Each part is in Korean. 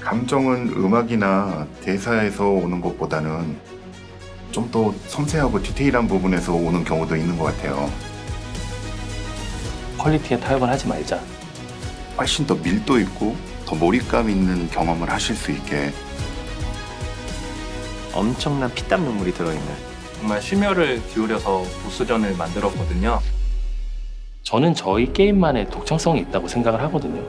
감정은 음악이나 대사에서 오는 것보다는 좀 더 섬세하고 디테일한 부분에서 오는 경우도 있는 것 같아요. 퀄리티에 타협을 하지 말자. 훨씬 더 밀도 있고 더 몰입감 있는 경험을 하실 수 있게. 엄청난 피땀 눈물이 들어있는, 정말 심혈을 기울여서 보스전을 만들었거든요. 저는 저희 게임만의 독창성이 있다고 생각을 하거든요.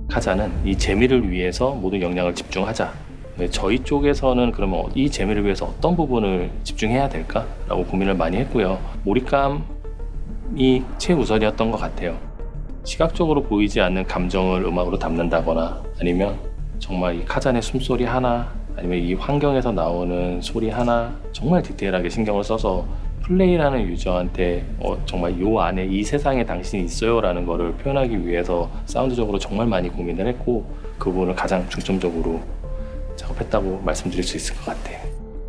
카자는 이 재미를 위해서 모든 역량을 집중하자. 저희 쪽에서는 그러면 이 재미를 위해서 어떤 부분을 집중해야 될까라고 고민을 많이 했고요. 몰입감이 최우선이었던 것 같아요. 시각적으로 보이지 않는 감정을 음악으로 담는다거나 아니면 정말 이 카잔의 숨소리 하나 아니면 이 환경에서 나오는 소리 하나 정말 디테일하게 신경을 써서 플레이라는 유저한테 정말 요 안에 이 세상에 당신이 있어요 라는 거를 표현하기 위해서 사운드적으로 정말 많이 고민을 했고 그 부분을 가장 중점적으로 작업했다고 말씀드릴 수 있을 것 같아요.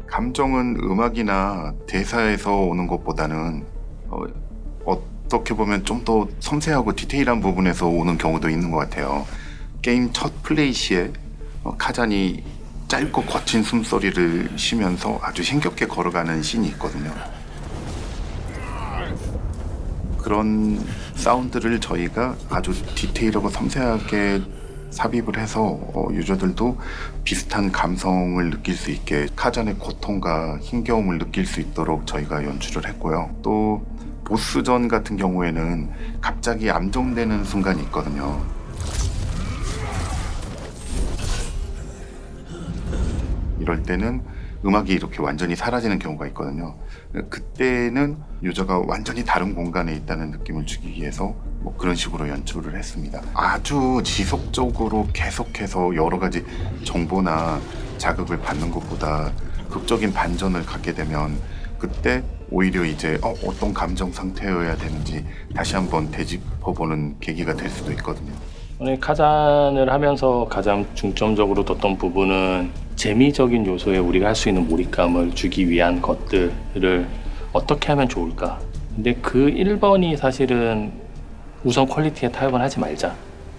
감정은 음악이나 대사에서 오는 것보다는 어떻게 보면 좀 더 섬세하고 디테일한 부분에서 오는 경우도 있는 것 같아요. 게임 첫 플레이 시에 카잔이 짧고 거친 숨소리를 쉬면서 아주 힘겹게 걸어가는 씬이 있거든요. 그런 사운드를 저희가 아주 디테일하고 섬세하게 삽입을 해서 유저들도 비슷한 감성을 느낄 수 있게 카잔의 고통과 힘겨움을 느낄 수 있도록 저희가 연출을 했고요. 또 보스전 같은 경우에는 갑자기 암정되는 순간이 있거든요. 이럴 때는 음악이 이렇게 완전히 사라지는 경우가 있거든요. 그때는 유저가 완전히 다른 공간에 있다는 느낌을 주기 위해서 그런 식으로 연출을 했습니다. 아주 지속적으로 계속해서 여러 가지 정보나 자극을 받는 것보다 극적인 반전을 갖게 되면 그때 오히려 이제 어떤 감정 상태여야 되는지 다시 한번 되짚어보는 계기가 될 수도 있거든요. 오늘 카잔을 하면서 가장 중점적으로 뒀던 부분은 재미적인 요소에 우리가 할 수 있는 몰입감을 주기 위한 것들을 어떻게 하면 좋을까. 근데 그 1번이 사실은 우선 퀄리티에 타협을 하지 말자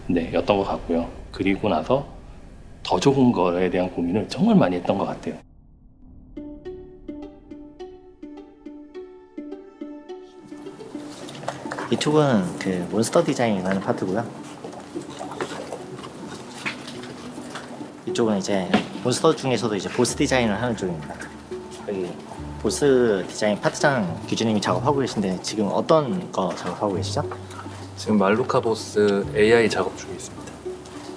였던 것 같고요. 그리고 나서 더 좋은 거에 대한 고민을 정말 많이 했던 것 같아요. 이쪽은 그 몬스터 디자인하는 파트고요. 이쪽은 이제 몬스터 중에서도 이제 보스 디자인을 하는 쪽입니다. 여기 보스 디자인 파트장 규진님이 작업하고 계신데 지금 어떤 거 작업하고 계시죠? 지금 말루카 보스 AI 작업 중에 있습니다.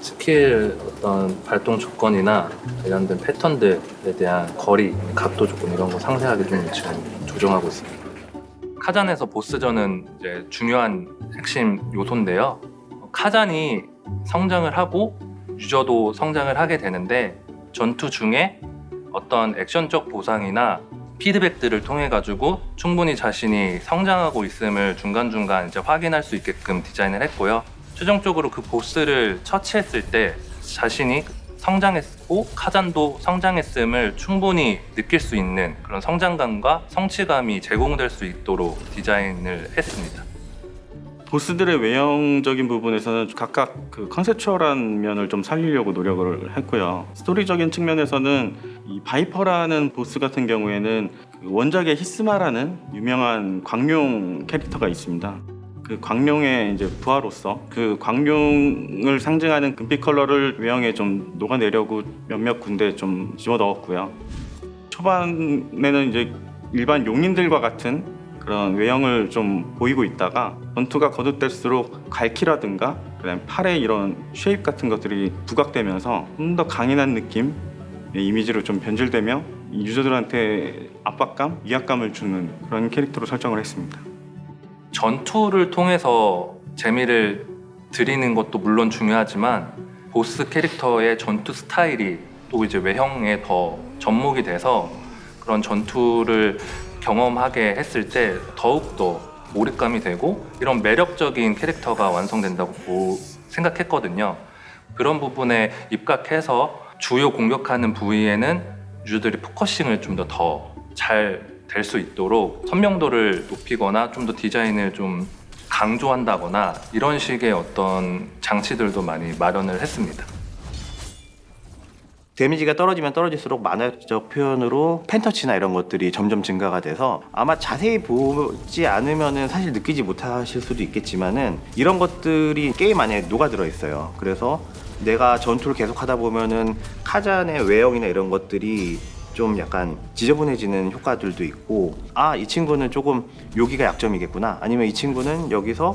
스킬 어떤 발동 조건이나 관련된 패턴들에 대한 거리, 각도 조건 이런 거 상세하게 좀 지금 조정하고 있습니다. 카잔에서 보스전은 이제 중요한 핵심 요소인데요. 카잔이 성장을 하고 유저도 성장을 하게 되는데 전투 중에 어떤 액션적 보상이나 피드백들을 통해 가지고 충분히 자신이 성장하고 있음을 중간중간 이제 확인할 수 있게끔 디자인을 했고요. 최종적으로 그 보스를 처치했을 때 자신이 성장했고 카잔도 성장했음을 충분히 느낄 수 있는 그런 성장감과 성취감이 제공될 수 있도록 디자인을 했습니다. 보스들의 외형적인 부분에서는 각각 그 컨셉추얼한 면을 좀 살리려고 노력을 했고요. 스토리적인 측면에서는 이 바이퍼라는 보스 같은 경우에는 그 원작의 히스마라는 유명한 광룡 캐릭터가 있습니다. 그 광룡의 이제 부하로서 그 광룡을 상징하는 금빛 컬러를 외형에 좀 녹아내려고 몇몇 군데 좀 집어넣었고요. 초반에는 이제 일반 용인들과 같은 그런 외형을 좀 보이고 있다가 전투가 거듭될수록 갈키라든가 그다음에 팔의 이런 쉐입 같은 것들이 부각되면서 좀 더 강인한 느낌의 이미지로 좀 변질되며 유저들한테 압박감, 위압감을 주는 그런 캐릭터로 설정을 했습니다. 전투를 통해서 재미를 드리는 것도 물론 중요하지만 보스 캐릭터의 전투 스타일이 또 이제 외형에 더 접목이 돼서 그런 전투를 경험하게 했을 때 더욱더 몰입감이 되고 이런 매력적인 캐릭터가 완성된다고 생각했거든요. 그런 부분에 입각해서 주요 공격하는 부위에는 유저들이 포커싱을 좀 더 잘 될 수 있도록 선명도를 높이거나 좀 더 디자인을 좀 강조한다거나 이런 식의 어떤 장치들도 많이 마련을 했습니다. 데미지가 떨어지면 떨어질수록 만화적 표현으로 펜터치나 이런 것들이 점점 증가가 돼서 아마 자세히 보지 않으면은 사실 느끼지 못하실 수도 있겠지만은 이런 것들이 게임 안에 녹아들어 있어요. 그래서 내가 전투를 계속 하다 보면은 카잔의 외형이나 이런 것들이 좀 약간 지저분해지는 효과들도 있고, 아, 이 친구는 조금 여기가 약점이겠구나, 아니면 이 친구는 여기서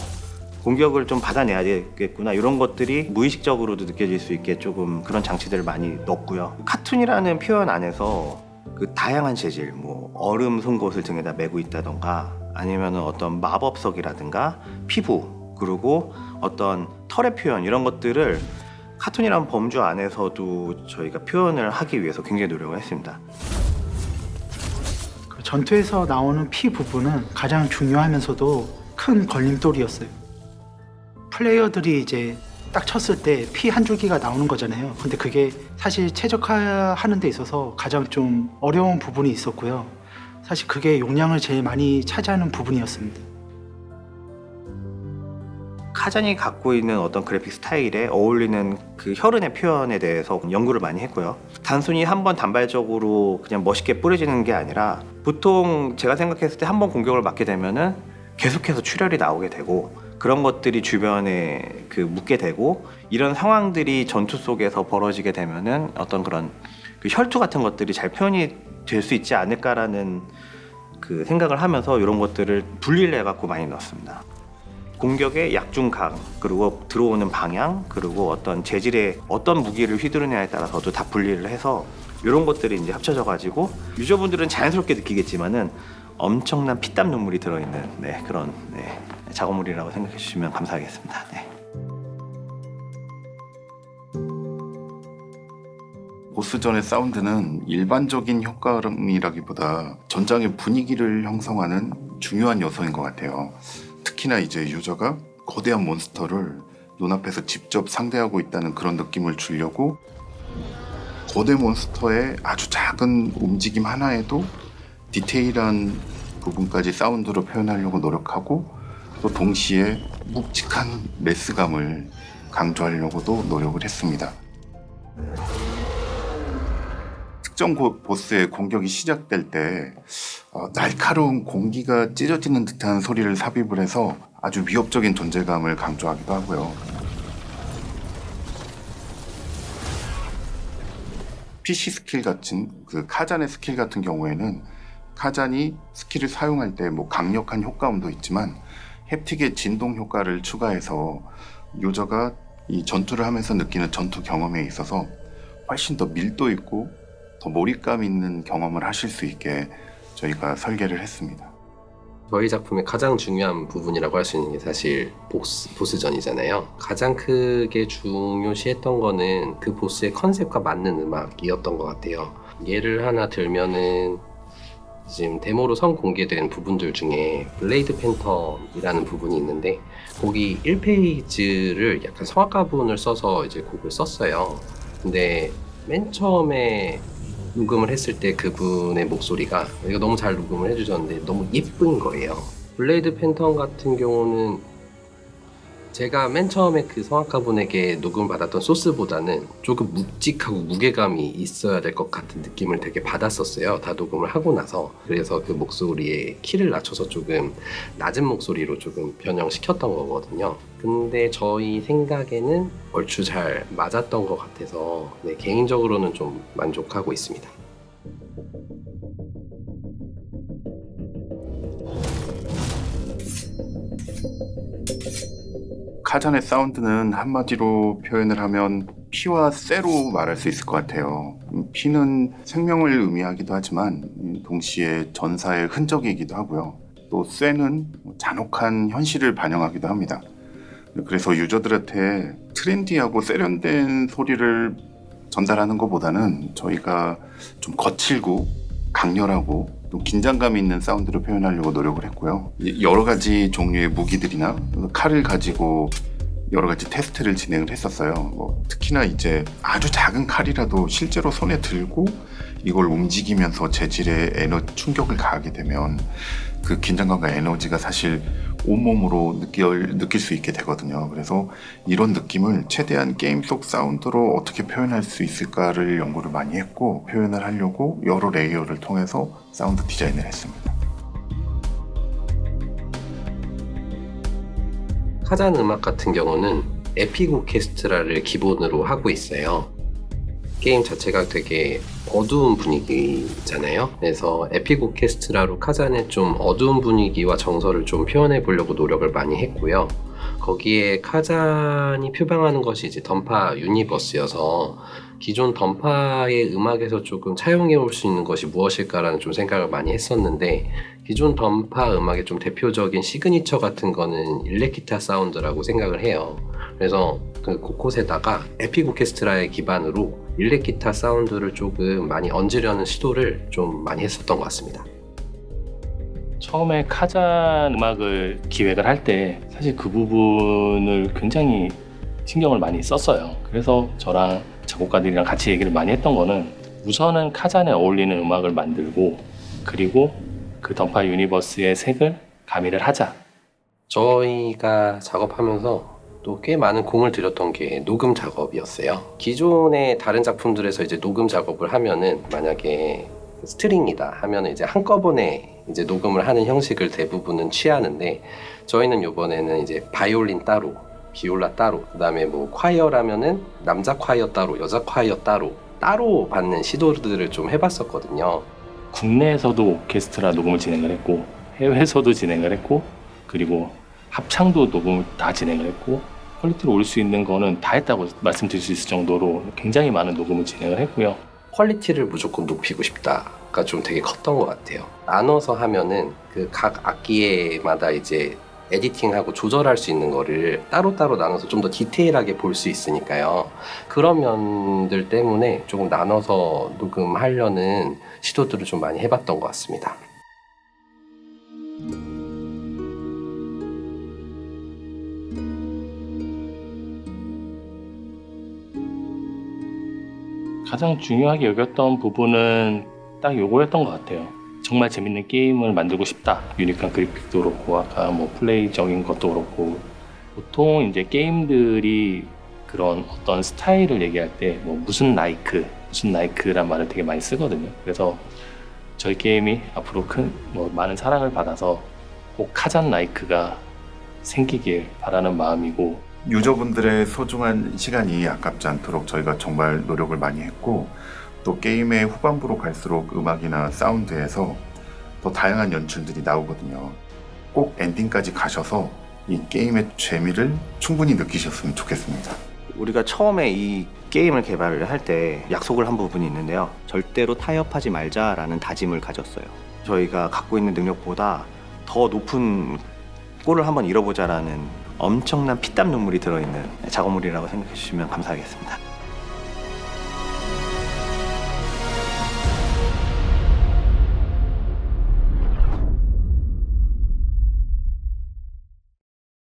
공격을 좀 받아내야 되겠구나, 이런 것들이 무의식적으로도 느껴질 수 있게 조금 그런 장치들을 많이 넣었고요. 카툰이라는 표현 안에서 그 다양한 재질, 뭐 얼음 송곳을 등에다 메고 있다던가, 아니면 어떤 마법석이라든가 피부, 그리고 어떤 털의 표현, 이런 것들을 카툰이라는 범주 안에서도 저희가 표현을 하기 위해서 굉장히 노력을 했습니다. 그 전투에서 나오는 피 부분은 가장 중요하면서도 큰 걸림돌이었어요. 플레이어들이 이제 딱 쳤을 때 피 한 줄기가 나오는 거잖아요. 근데 그게 사실 최적화하는 데 있어서 가장 좀 어려운 부분이 있었고요. 사실 그게 용량을 제일 많이 차지하는 부분이었습니다. 카잔이 갖고 있는 어떤 그래픽 스타일에 어울리는 그 혈흔의 표현에 대해서 연구를 많이 했고요. 단순히 한번 단발적으로 그냥 멋있게 뿌려지는 게 아니라, 보통 제가 생각했을 때 한번 공격을 맞게 되면은 계속해서 출혈이 나오게 되고, 그런 것들이 주변에 그 묻게 되고, 이런 상황들이 전투 속에서 벌어지게 되면은 어떤 그런 그 혈투 같은 것들이 잘 표현이 될 수 있지 않을까라는 그 생각을 하면서 이런 것들을 분리를 해갖고 많이 넣었습니다. 공격의 약중강, 그리고 들어오는 방향, 그리고 어떤 재질의 어떤 무기를 휘두르냐에 따라서도 다 분리를 해서 이런 것들이 이제 합쳐져 가지고 유저분들은 자연스럽게 느끼겠지만은 엄청난 피땀 눈물이 들어있는 그런 작업물이라고 생각해 주시면 감사하겠습니다. 보스전의 사운드는 일반적인 효과음이라기보다 전장의 분위기를 형성하는 중요한 요소인 것 같아요. 특히나 이제 유저가 거대한 몬스터를 눈앞에서 직접 상대하고 있다는 그런 느낌을 주려고 거대 몬스터의 아주 작은 움직임 하나에도 디테일한 부분까지 사운드로 표현하려고 노력하고, 또 동시에 묵직한 메스감을 강조하려고도 노력을 했습니다. 특정 보스의 공격이 시작될 때 날카로운 공기가 찢어지는 듯한 소리를 삽입을 해서 아주 위협적인 존재감을 강조하기도 하고요. PC 스킬 같은 그 카잔의 스킬 같은 경우에는 카잔이 스킬을 사용할 때 뭐 강력한 효과음도 있지만 햅틱의 진동 효과를 추가해서 유저가 이 전투를 하면서 느끼는 전투 경험에 있어서 훨씬 더 밀도 있고 더 몰입감 있는 경험을 하실 수 있게 저희가 설계를 했습니다. 저희 작품의 가장 중요한 부분이라고 할 수 있는 게 사실 보스전이잖아요. 가장 크게 중요시했던 거는 그 보스의 컨셉과 맞는 음악이었던 것 같아요. 예를 하나 들면은 지금 데모로 선공개된 부분들 중에 블레이드 팬텀이라는 부분이 있는데, 거기 1페이지를 약간 성악가분을 써서 이제 곡을 썼어요. 근데 맨 처음에 녹음을 했을 때 그분의 목소리가, 이거 너무 잘 녹음을 해주셨는데 너무 예쁜 거예요. 블레이드 팬텀 같은 경우는 제가 맨 처음에 그 성악가분에게 녹음을 받았던 소스보다는 조금 묵직하고 무게감이 있어야 될 것 같은 느낌을 되게 받았었어요. 다 녹음을 하고 나서. 그래서 그 목소리에 키를 낮춰서 조금 낮은 목소리로 조금 변형시켰던 거거든요. 근데 저희 생각에는 얼추 잘 맞았던 것 같아서 개인적으로는 좀 만족하고 있습니다. 카잔의 사운드는 한마디로 표현을 하면 피와 쇠로 말할 수 있을 것 같아요. 피는 생명을 의미하기도 하지만 동시에 전사의 흔적이기도 하고요. 또 쇠는 잔혹한 현실을 반영하기도 합니다. 그래서 유저들한테 트렌디하고 세련된 소리를 전달하는 것보다는 저희가 좀 거칠고 강렬하고 또 긴장감 있는 사운드로 표현하려고 노력을 했고요. 여러 가지 종류의 무기들이나 칼을 가지고 여러 가지 테스트를 진행을 했었어요. 특히나 이제 아주 작은 칼이라도 실제로 손에 들고 이걸 움직이면서 재질에 충격을 가하게 되면 그 긴장감과 에너지가 사실 온몸으로 느낄 수 있게 되거든요. 그래서 이런 느낌을 최대한 게임 속 사운드로 어떻게 표현할 수 있을까를 연구를 많이 했고, 표현을 하려고 여러 레이어를 통해서 사운드 디자인을 했습니다. 카잔 음악 같은 경우는 에픽 오케스트라를 기본으로 하고 있어요. 게임 자체가 되게 어두운 분위기잖아요. 그래서 에픽 오케스트라로 카잔의 좀 어두운 분위기와 정서를 좀 표현해 보려고 노력을 많이 했고요. 거기에 카잔이 표방하는 것이 이제 던파 유니버스여서 기존 던파의 음악에서 조금 차용해 올 수 있는 것이 무엇일까라는 좀 생각을 많이 했었는데, 기존 던파 음악의 좀 대표적인 시그니처 같은 거는 일렉기타 사운드라고 생각을 해요. 그래서 그 곳곳에다가 에픽 오케스트라의 기반으로 일렉기타 사운드를 조금 많이 얹으려는 시도를 좀 많이 했었던 것 같습니다. 처음에 카잔 음악을 기획을 할 때 사실 그 부분을 굉장히 신경을 많이 썼어요. 그래서 저랑 작곡가들이랑 같이 얘기를 많이 했던 거는, 우선은 카잔에 어울리는 음악을 만들고, 그리고 그 던파 유니버스의 색을 가미를 하자. 저희가 작업하면서 또 꽤 많은 공을 들였던 게 녹음 작업이었어요. 기존의 다른 작품들에서 이제 녹음 작업을 하면은, 만약에 스트링이다 하면은 이제 한꺼번에 이제 녹음을 하는 형식을 대부분은 취하는데, 저희는 이번에는 이제 바이올린 따로, 비올라 따로, 그다음에 뭐 콰이어라면은 남자 콰이어 따로, 여자 콰이어 따로 받는 시도들을 좀 해봤었거든요. 국내에서도 오케스트라 녹음을 진행을 했고, 해외에서도 진행을 했고, 그리고 합창도 녹음을 다 진행을 했고, 퀄리티를 올릴 수 있는 거는 다 했다고 말씀드릴 수 있을 정도로 굉장히 많은 녹음을 진행을 했고요. 퀄리티를 무조건 높이고 싶다가 좀 되게 컸던 것 같아요. 나눠서 하면은 그 각 악기에마다 이제 에디팅하고 조절할 수 있는 거를 따로따로 나눠서 좀 더 디테일하게 볼 수 있으니까요. 그런 면들 때문에 조금 나눠서 녹음하려는 시도들을 좀 많이 해봤던 것 같습니다. 가장 중요하게 여겼던 부분은 딱 요거였던 것 같아요. 정말 재밌는 게임을 만들고 싶다. 유니크한 그래픽도 그렇고, 아까 뭐 플레이적인 것도 그렇고, 보통 이제 게임들이 그런 어떤 스타일을 얘기할 때 뭐 무슨 라이크란 말을 되게 많이 쓰거든요. 그래서 저희 게임이 앞으로 많은 사랑을 받아서 꼭 카잔 라이크가 생기길 바라는 마음이고, 유저분들의 소중한 시간이 아깝지 않도록 저희가 정말 노력을 많이 했고, 또 게임의 후반부로 갈수록 음악이나 사운드에서 더 다양한 연출들이 나오거든요. 꼭 엔딩까지 가셔서 이 게임의 재미를 충분히 느끼셨으면 좋겠습니다. 우리가 처음에 이 게임을 개발을 할 때 약속을 한 부분이 있는데요. 절대로 타협하지 말자라는 다짐을 가졌어요. 저희가 갖고 있는 능력보다 더 높은 골을 한번 잃어보자라는 엄청난 피땀 눈물이 들어있는 작업물이라고 생각해 주시면 감사하겠습니다.